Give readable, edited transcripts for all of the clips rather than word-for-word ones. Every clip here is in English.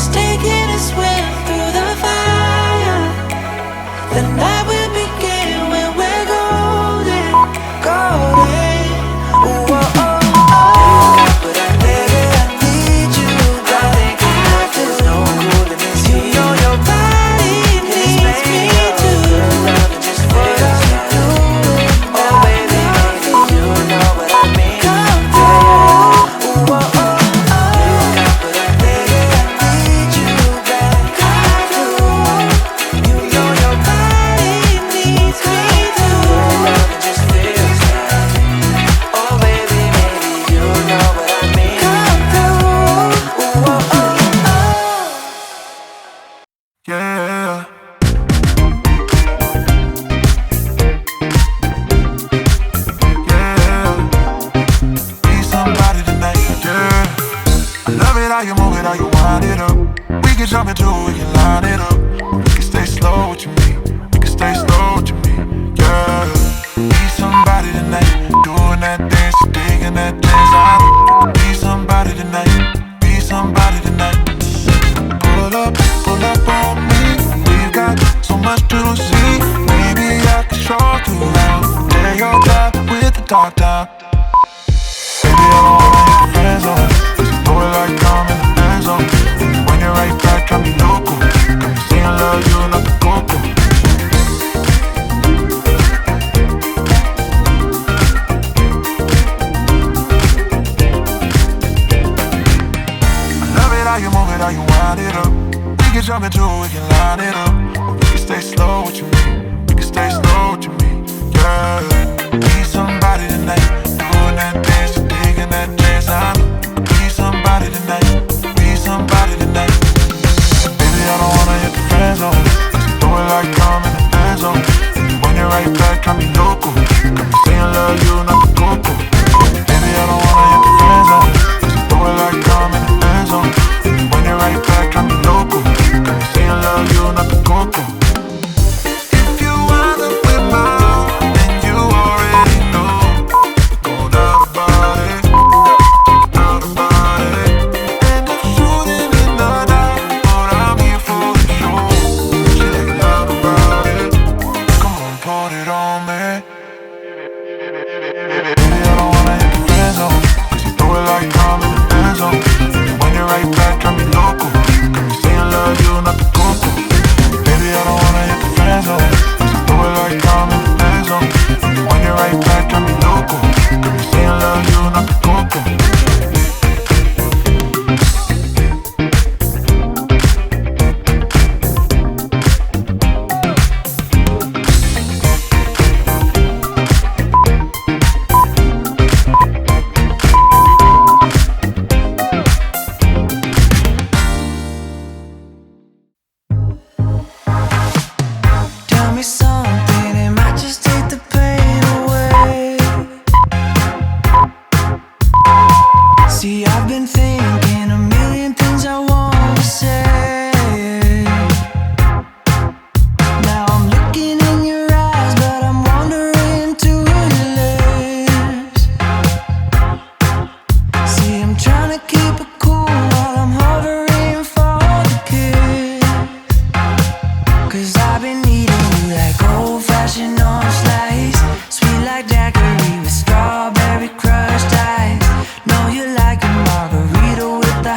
just taking a swim through the fire. The night will begin when we're golden, golden. Ooh, oh, oh, oh. But baby, I need you. I think there's no cooling this heat. You know your body needs me too. Just what I'm doing. Oh baby, you know what I mean. Come through. Ooh, oh, oh. How you move it, how you wind it up. We can jump into it, we can line it up. We can stay slow, what you mean? We can stay slow, what you mean? Yeah. Be somebody tonight, doing that dance, digging that dance. I be somebody tonight, be somebody tonight. Pull up on me. We've got so much to see. Maybe I can show you now. Tear your top with the top down. Baby, I don't wanna hit the friend zone. Do it like I'm in the end zone. When you're right back, got me loco. Got me saying love you, not the coco. I love it how you move it, how you wind it up. We can jump into it, we can line it up. Or we can stay slow, what you mean? We can stay slow, what you mean? Yeah. Be somebody tonight, doing that dance, digging that dance. Be somebody tonight, be somebody tonight. Baby, I don't wanna hit the friend zone. Do it like I'm in the end zone. When you're right back, got me loco. Got me saying love you, not the coco. Baby, I don't wanna hit the friend zone. Do it like I'm in the end zone. When you're right back, got me loco. Got me saying love you, not the coco. If you wind up with my own, then you already know. Go down about it. With the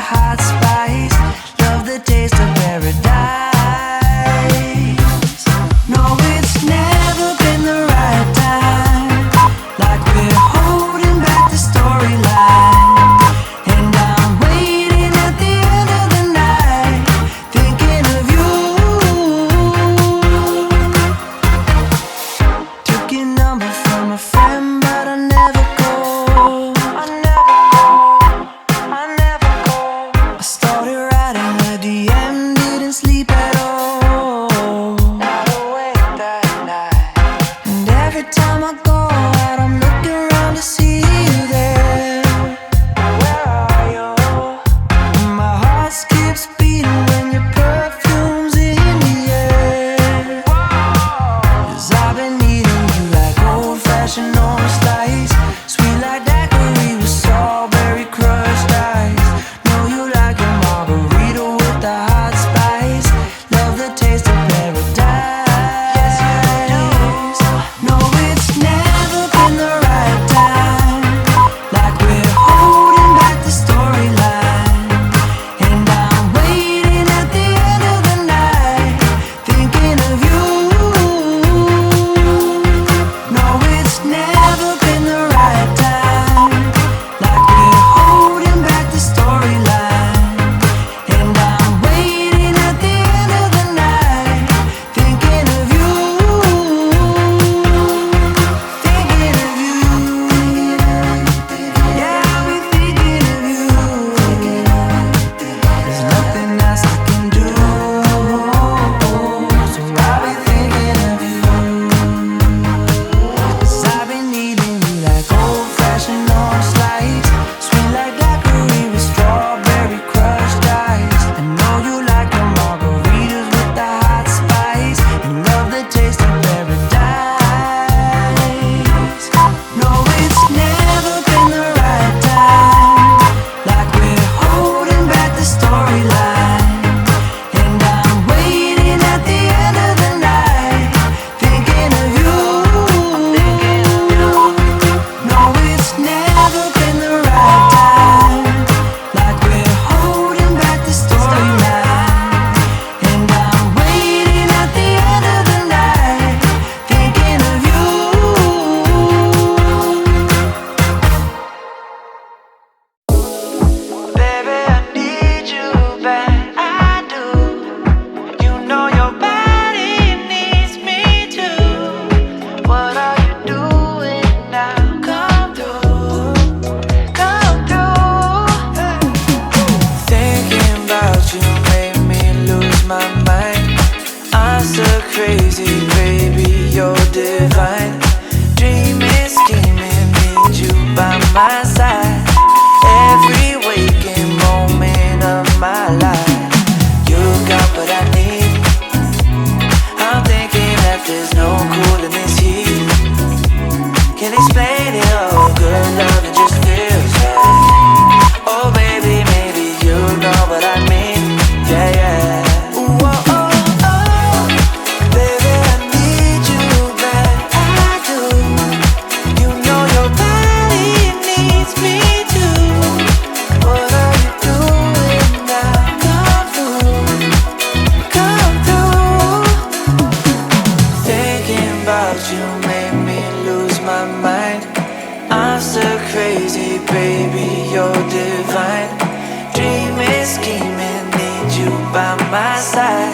my side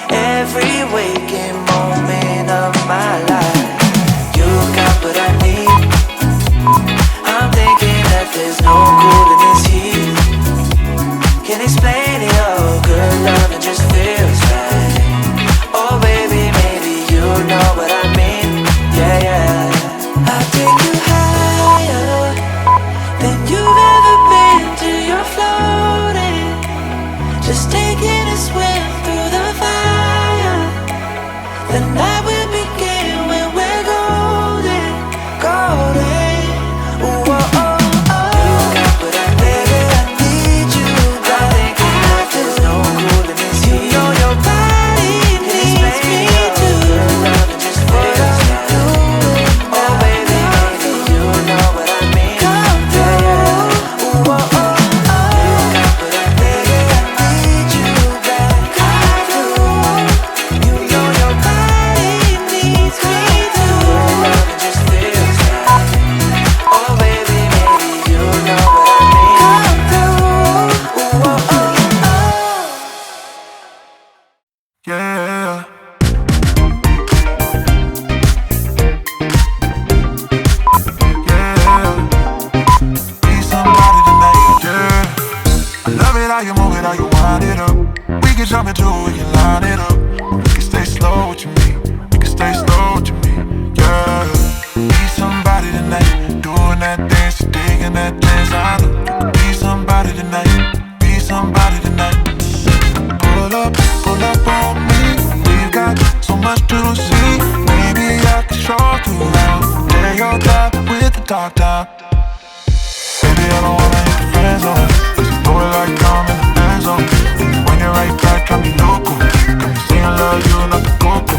every waking moment of my life. You got what I need. I'm thinking that there's no cool in this heat. Can't explain it, oh, good loving just feels right. Oh baby, maybe you know what I mean. Yeah, yeah. I'll take you higher than you've ever been till you're floating. Just taking a swim through the fire. The night will begin when we're golden, golden. Ooh, oh, oh, oh. You got what I baby, I need you. I'm thinking that there's no cool in this heat. You know your body needs me too. Good loving just feels right. Oh baby, maybe you know what I mean. Come through. Ooh, oh, oh, oh. You got what I baby, I need you back. Come through. You know your body needs me too. Good loving just feels right. Oh baby, maybe you know what I mean. Come through. Ooh, oh, oh, oh. Yeah. Yeah. Be somebody tonight, yeah. I love it how you move it, how you wind it up. We can jump into it, we can line it up. We can stay slow, what you mean? We can stay slow, what you mean? Yeah. Be somebody tonight, doing that dance, digging that dance. I know you can be somebody tonight, be somebody tonight. Pull up on me. We've got so much to see. Maybe I can show you around. Lay your top with the top down. Baby, I don't wanna hit the friend zone, 'cause you know it like I'm in the friend zone. When you're right back, got me loco. Got me singing love you, not the coco.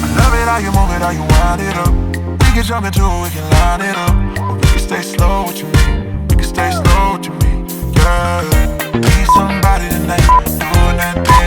I love it how you move it, how you wind it up. We can jump into it, we can line it up. We can stay slow, what you mean? We can stay slow, what you mean? Yeah. Be somebody tonight, doing that dance.